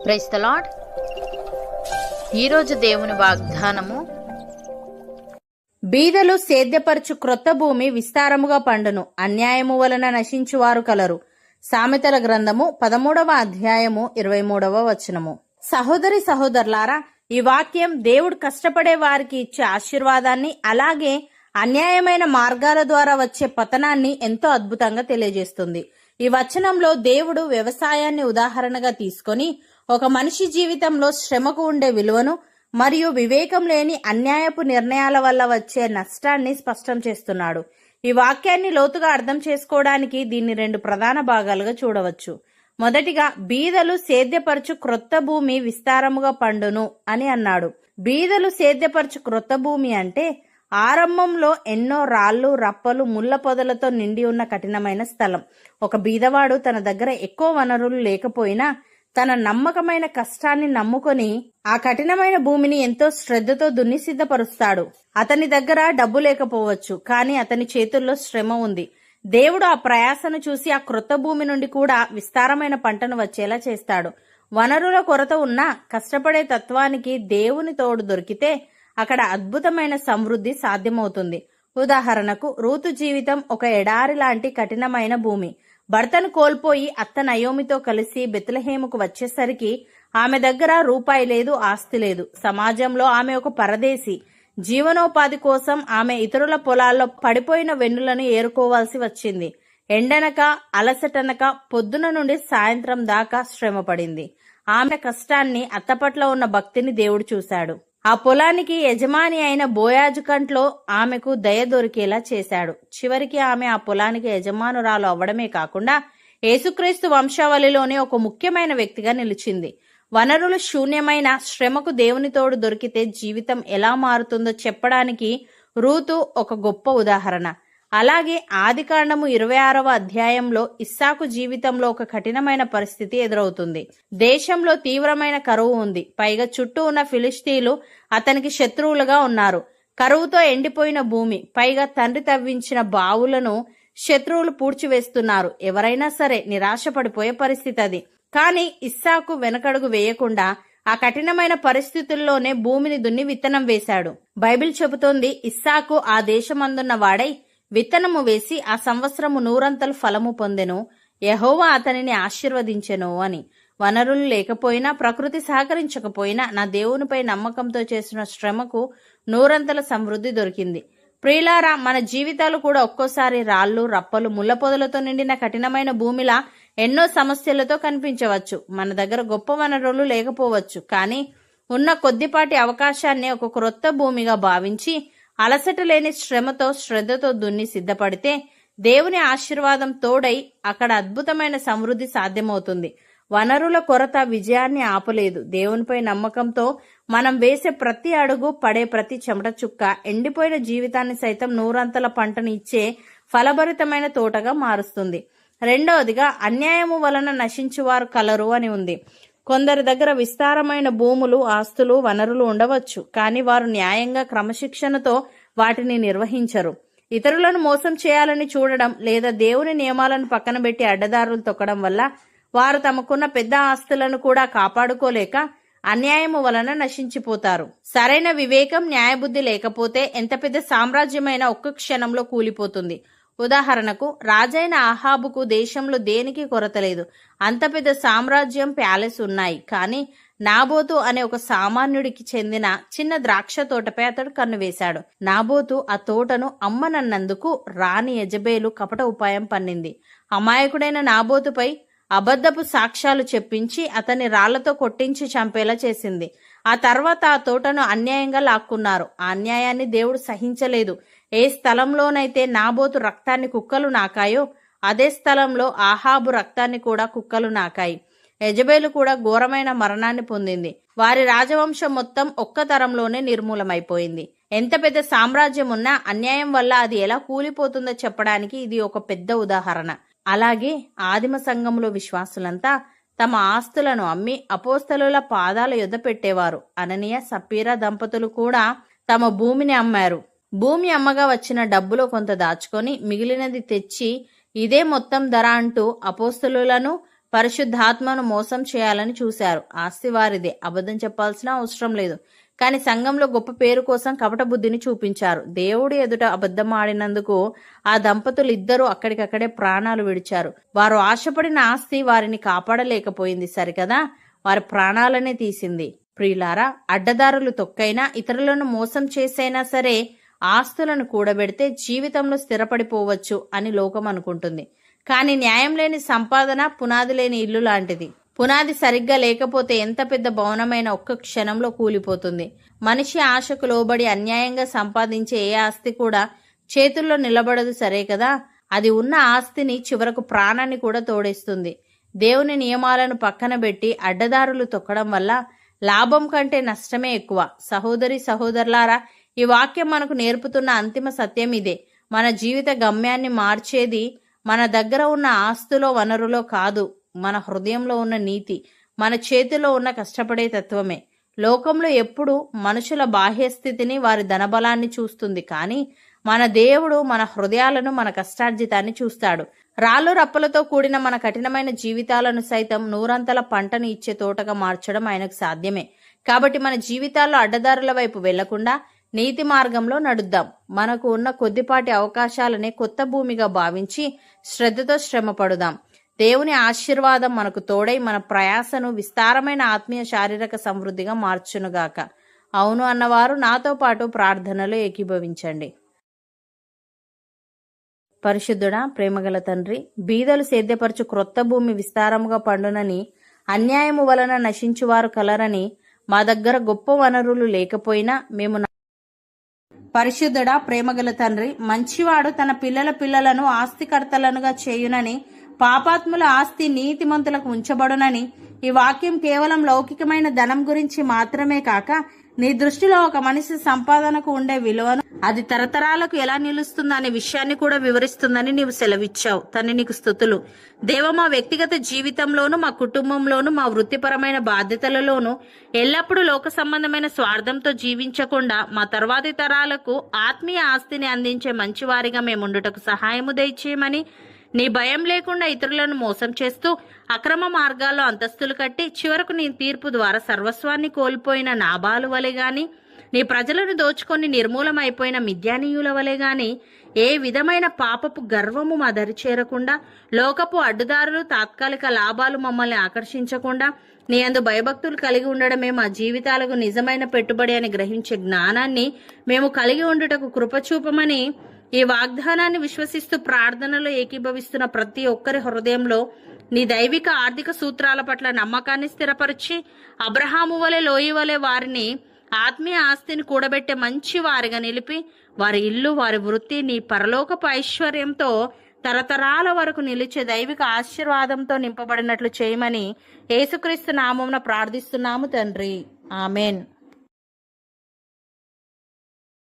Praise the lord. ఈరోజు దేవుని వాగ్దానము, బీదలు సేద్యపరచు క్రొత్త భూమి విస్తారముగా పండును, అన్యాయము వలన నశించువారు కలరు. సామెతల గ్రంథము 13వ అధ్యాయము 23వ వచనము. సహోదరి సహోదరులారా, ఈ వాక్యం దేవుడు కష్టపడే వారికి ఇచ్చే ఆశీర్వాదాన్ని, అలాగే అన్యాయమైన మార్గాల ద్వారా వచ్చే పతనాన్ని ఎంతో అద్భుతంగా తెలియజేస్తుంది. ఈ వచనంలో దేవుడు వ్యవసాయాన్ని ఉదాహరణగా తీసుకొని ఒక మనిషి జీవితంలో శ్రమకు ఉండే విలువను మరియు వివేకం లేని అన్యాయపు నిర్ణయాల వల్ల వచ్చే నష్టాన్ని స్పష్టం చేస్తున్నాడు. ఈ వాక్యాన్ని లోతుగా అర్థం చేసుకోవడానికి దీన్ని 2 ప్రధాన భాగాలుగా చూడవచ్చు. మొదటిగా, బీదలు సేద్యపరచు క్రొత్త భూమి విస్తారముగా పండును అని అన్నాడు. బీదలు సేద్యపరచు క్రొత్త భూమి అంటే ఆరంభంలో ఎన్నో రాళ్లు, రప్పలు, ముళ్ల పొదలతో నిండి ఉన్న కఠినమైన స్థలం. ఒక బీదవాడు తన దగ్గర ఎక్కువ వనరులు లేకపోయినా తన నమ్మకమైన కష్టాన్ని నమ్ముకొని ఆ కఠినమైన భూమిని ఎంతో శ్రద్ధతో దున్ని సిద్ధపరుస్తాడు. అతని దగ్గర డబ్బు లేకపోవచ్చు, కానీ అతని చేతుల్లో శ్రమ ఉంది. దేవుడు ఆ ప్రయాసను చూసి ఆ క్రొత్త భూమి నుండి కూడా విస్తారమైన పంటను వచ్చేలా చేస్తాడు. వనరుల కొరత ఉన్నా కష్టపడే తత్వానికి దేవుని తోడు దొరికితే అక్కడ అద్భుతమైన సమృద్ధి సాధ్యమవుతుంది. ఉదాహరణకు, రూతు జీవితం ఒక ఎడారి లాంటి కఠినమైన భూమి. భర్తను కోల్పోయి అత్త నయోమితో కలిసి బెత్లెహేముకు వచ్చేసరికి ఆమె దగ్గర రూపాయి లేదు, ఆస్తి లేదు. సమాజంలో ఆమె ఒక పరదేశి. జీవనోపాధి కోసం ఆమె ఇతరుల పొలాల్లో పడిపోయిన వెన్నులను ఏరుకోవాల్సి వచ్చింది. ఎండనక అలసటనక పొద్దున నుండి సాయంత్రం దాకా శ్రమ పడింది. ఆమె కష్టాన్ని, అత్త పట్ల ఉన్న భక్తిని దేవుడు చూశాడు. ఆ పొలానికి యజమాని అయిన బోయాజు కంట్లో ఆమెకు దయ దొరికేలా చేశాడు. చివరికి ఆమె ఆ పొలానికి యజమానురాలు అవ్వడమే కాకుండా యేసుక్రీస్తు వంశావళిలోని ఒక ముఖ్యమైన వ్యక్తిగా నిలిచింది. వనరులు శూన్యమైన శ్రమకు దేవుని తోడు దొరికితే జీవితం ఎలా మారుతుందో చెప్పడానికి రూతు ఒక గొప్ప ఉదాహరణ. అలాగే ఆదికాండము 26వ అధ్యాయంలో ఇస్సాకు జీవితంలో ఒక కఠినమైన పరిస్థితి ఎదురవుతుంది. దేశంలో తీవ్రమైన కరువు ఉంది. పైగా చుట్టూ ఉన్న ఫిలిష్తీయులు అతనికి శత్రువులుగా ఉన్నారు. కరువుతో ఎండిపోయిన భూమి, పైగా తండ్రి తవ్వించిన బావులను శత్రువులు పూడ్చివేస్తున్నారు. ఎవరైనా సరే నిరాశపడిపోయే పరిస్థితి అది. కానీ ఇస్సాకు వెనకడుగు వేయకుండా ఆ కఠినమైన పరిస్థితుల్లోనే భూమిని దున్ని విత్తనం వేశాడు. బైబిల్ చెబుతోంది, ఇస్సాకు ఆ దేశమందున్న వాడై విత్తనము వేసి ఆ సంవత్సరము 100 ఫలము పొందెను, యెహోవా అతనిని ఆశీర్వదించెను అని. వనరులు లేకపోయినా, ప్రకృతి సహకరించకపోయినా నా దేవునిపై నమ్మకంతో చేసిన శ్రమకు 100 సమృద్ధి దొరికింది. ప్రియులారా, మన జీవితాలు కూడా ఒక్కోసారి రాళ్లు, రప్పలు, ముళ్ల పొదలతో నిండిన కఠినమైన భూమిలా ఎన్నో సమస్యలతో కనిపించవచ్చు. మన దగ్గర గొప్ప వనరులు లేకపోవచ్చు, కానీ ఉన్న కొద్దిపాటి అవకాశాన్ని ఒక క్రొత్త భూమిగా భావించి అలసట లేని శ్రమతో, శ్రద్ధతో దున్ని సిద్ధపడితే దేవుని ఆశీర్వాదం తోడై అక్కడ అద్భుతమైన సమృద్ధి సాధ్యమవుతుంది. వనరుల కొరత విజయాన్ని ఆపలేదు. దేవునిపై నమ్మకంతో మనం వేసే ప్రతి అడుగు, పడే ప్రతి చెమట చుక్క ఎండిపోయిన జీవితాన్ని సైతం 100 పంటను ఇచ్చే ఫలభరితమైన తోటగా మారుస్తుంది. రెండవదిగా, అన్యాయము వలన నశించువారు కలరు అని ఉంది. కొందరి దగ్గర విస్తారమైన భూములు, ఆస్తులు, వనరులు ఉండవచ్చు, కానీ వారు న్యాయంగా, క్రమశిక్షణతో వాటిని నిర్వహించరు. ఇతరులను మోసం చేయాలని చూడడం లేదా దేవుని నియమాలను పక్కన పెట్టి అడ్డదారులు తొక్కడం వల్ల వారు తమకున్న పెద్ద ఆస్తులను కూడా కాపాడుకోలేక అన్యాయము వలన నశించిపోతారు. సరైన వివేకం, న్యాయబుద్ధి లేకపోతే ఎంత పెద్ద సామ్రాజ్యమైనా ఒక్క క్షణంలో కూలిపోతుంది. ఉదాహరణకు, రాజైన అహాబుకు దేశంలో దేనికి కొరత లేదు. అంత పెద్ద సామ్రాజ్యం, ప్యాలెస్ ఉన్నాయి. కానీ నాబోతు అనే ఒక సామాన్యుడికి చెందిన చిన్న ద్రాక్ష తోటపై అతడు కన్ను వేశాడు. నాబోతు ఆ తోటను అమ్మనన్నందుకు రాణి యెజబేలు కపట ఉపాయం పన్నింది. అమాయకుడైన నాబోతుపై అబద్ధపు సాక్ష్యాలు చెప్పించి అతన్ని రాళ్లతో కొట్టించి చంపేలా చేసింది. ఆ తర్వాత ఆ తోటను అన్యాయంగా లాక్కున్నారు. ఆ అన్యాయాన్ని దేవుడు సహించలేదు. ఏ స్థలంలోనైతే నాబోతు రక్తాన్ని కుక్కలు నాకాయో అదే స్థలంలో ఆహాబు రక్తాన్ని కూడా కుక్కలు నాకాయి. యెజబేలు కూడా ఘోరమైన మరణాన్ని పొందింది. వారి రాజవంశం మొత్తం ఒక్క తరంలోనే నిర్మూలమైపోయింది. ఎంత పెద్ద సామ్రాజ్యం ఉన్నా అన్యాయం వల్ల అది ఎలా కూలిపోతుందో చెప్పడానికి ఇది ఒక పెద్ద ఉదాహరణ. అలాగే ఆదిమ సంఘంలో విశ్వాసులంతా తమ ఆస్తులను అమ్మి అపోస్తలుల పాదాల యొద్ద పెట్టేవారు. అననీయ, సప్పీరా దంపతులు కూడా తమ భూమిని అమ్మారు. భూమి అమ్మగా వచ్చిన డబ్బులో కొంత దాచుకొని మిగిలినది తెచ్చి ఇదే మొత్తం ధర అంటూ అపోస్తలులను పరిశుద్ధాత్మను మోసం చేయాలని చూశారు. ఆస్తి వారిదే, అబద్ధం చెప్పాల్సిన అవసరం లేదు. కానీ సంఘంలో గొప్ప పేరు కోసం కపట బుద్ధిని చూపించారు. దేవుడి ఎదుట అబద్ధం ఆడినందుకు ఆ దంపతులు ఇద్దరూ అక్కడికక్కడే ప్రాణాలు విడిచారు. వారు ఆశపడిన ఆస్తి వారిని కాపాడలేకపోయింది సరికదా, వారి ప్రాణాలనే తీసింది. ప్రియులారా, అడ్డదారులు తొక్కైనా ఇతరులను మోసం చేసైనా సరే ఆస్తులను కూడబెడితే జీవితంలో స్థిరపడిపోవచ్చు అని లోకం అనుకుంటుంది. కానీ న్యాయం లేని సంపాదన పునాది లేని ఇల్లు లాంటిది. పునాది సరిగ్గా లేకపోతే ఎంత పెద్ద భవనమైన ఒక్క క్షణంలో కూలిపోతుంది. మనిషి ఆశకు లోబడి అన్యాయంగా సంపాదించే ఏ ఆస్తి కూడా చేతుల్లో నిలబడదు సరే కదా. అది ఉన్న ఆస్తిని చివరకు ప్రాణాన్ని కూడా తోడేస్తుంది. దేవుని నియమాలను పక్కన పెట్టి అడ్డదారులు తొక్కడం వల్ల లాభం కంటే నష్టమే ఎక్కువ. సహోదరి సహోదరులారా, ఈ వాక్యం మనకు నేర్పుతున్న అంతిమ సత్యం ఇదే. మన జీవిత గమ్యాన్ని మార్చేది మన దగ్గర ఉన్న ఆస్తులో వనరులో కాదు, మన హృదయంలో ఉన్న నీతి, మన చేతిలో ఉన్న కష్టపడే తత్వమే. లోకంలో ఎప్పుడు మనుషుల బాహ్యస్థితిని, వారి ధనబలాన్ని చూస్తుంది. కానీ మన దేవుడు మన హృదయాలను, మన కష్టార్జితాన్ని చూస్తాడు. రాళ్ళు రప్పలతో కూడిన మన కఠినమైన జీవితాలను సైతం నూరంతల పంటను ఇచ్చే తోటగా మార్చడం ఆయనకు సాధ్యమే. కాబట్టి మన జీవితాల్లో అడ్డదారుల వైపు వెళ్లకుండా నీతి మార్గంలో నడుద్దాం. మనకు ఉన్న కొద్దిపాటి అవకాశాలనే కొత్త భూమిగా భావించి శ్రద్ధతో శ్రమపడుదాం. దేవుని ఆశీర్వాదం మనకు తోడై మన ప్రయాసను విస్తారమైన ఆత్మీయ శారీరక సమృద్ధిగా మార్చునుగాక. అవును అన్నవారు నాతో పాటు ప్రార్థనలో ఏకీభవించండి. పరిశుద్ధుడా, ప్రేమగల తండ్రి, బీదలు సేద్యపరచు క్రొత్త భూమి విస్తారముగా పండునని, అన్యాయము వలన నశించువారు కలరని, మా దగ్గర గొప్ప వనరులు లేకపోయినా మేము పరిశుద్ధుడా, ప్రేమగల తండ్రి, మంచివాడు తన పిల్లలను ఆస్తికర్తలనుగా చేయునని, పాపాత్ముల ఆస్తి నీతిమంతులకు ఉంచబడునని, ఈ వాక్యం కేవలం లౌకికమైన ధనం గురించి మాత్రమే కాక నీ దృష్టిలో ఒక మనిషి సంపాదనకు ఉండే విలువను, అది తరతరాలకు ఎలా నిలుస్తుందో అనే విషయాన్ని కూడా వివరిస్తుందని నీవు సెలవిచ్చావు. తండ్రి, నీకు స్తుతులు. దేవ, మా వ్యక్తిగత జీవితంలోను, మా కుటుంబంలోను, మా వృత్తిపరమైన బాధ్యతలలోను ఎల్లప్పుడూ లోక సంబంధమైన స్వార్థంతో జీవించకుండా మా తర్వాతి తరాలకు ఆత్మీయ ఆస్తిని అందించే మంచివారిగా మేముండుటకు సహాయము దయచేయమని, నీ భయం లేకుండా ఇతరులను మోసం చేస్తూ అక్రమ మార్గాల్లో అంతస్తులు కట్టి చివరకు నీ తీర్పు ద్వారా సర్వస్వాన్ని కోల్పోయిన నాబాలు వలె గాని, నీ ప్రజలను దోచుకొని నిర్మూలమైపోయిన మిద్యానీయుల వలె గాని ఏ విధమైన పాపపు గర్వము మా దరి చేరకుండా, లోకపు అడ్డుదారులు, తాత్కాలిక లాభాలు మమ్మల్ని ఆకర్షించకుండా, నీ యందు భయభక్తులు కలిగి ఉండడమే మా జీవితాలకు నిజమైన పెట్టుబడి అని గ్రహించే జ్ఞానాన్ని మేము కలిగి ఉండుటకు కృపచూపమని ఈ వాగ్దానాన్ని విశ్వసిస్తూ ప్రార్థనలో ఏకీభవిస్తున్న ప్రతి ఒక్కరి హృదయంలో నీ దైవిక ఆర్థిక సూత్రాల పట్ల నమ్మకాన్ని స్థిరపరిచి, అబ్రహాము వలె, లోయి వలె వారిని ఆత్మీయ ఆస్తిని కూడబెట్టే మంచి వారిగా నిలిపి, వారి ఇల్లు, వారి వృత్తి నీ పరలోకపు ఐశ్వర్యంతో తరతరాల వరకు నిలిచే దైవిక ఆశీర్వాదంతో నింపబడినట్లు చేయమని యేసుక్రీస్తు నామమున ప్రార్థిస్తున్నాము తండ్రి. ఆమెన్.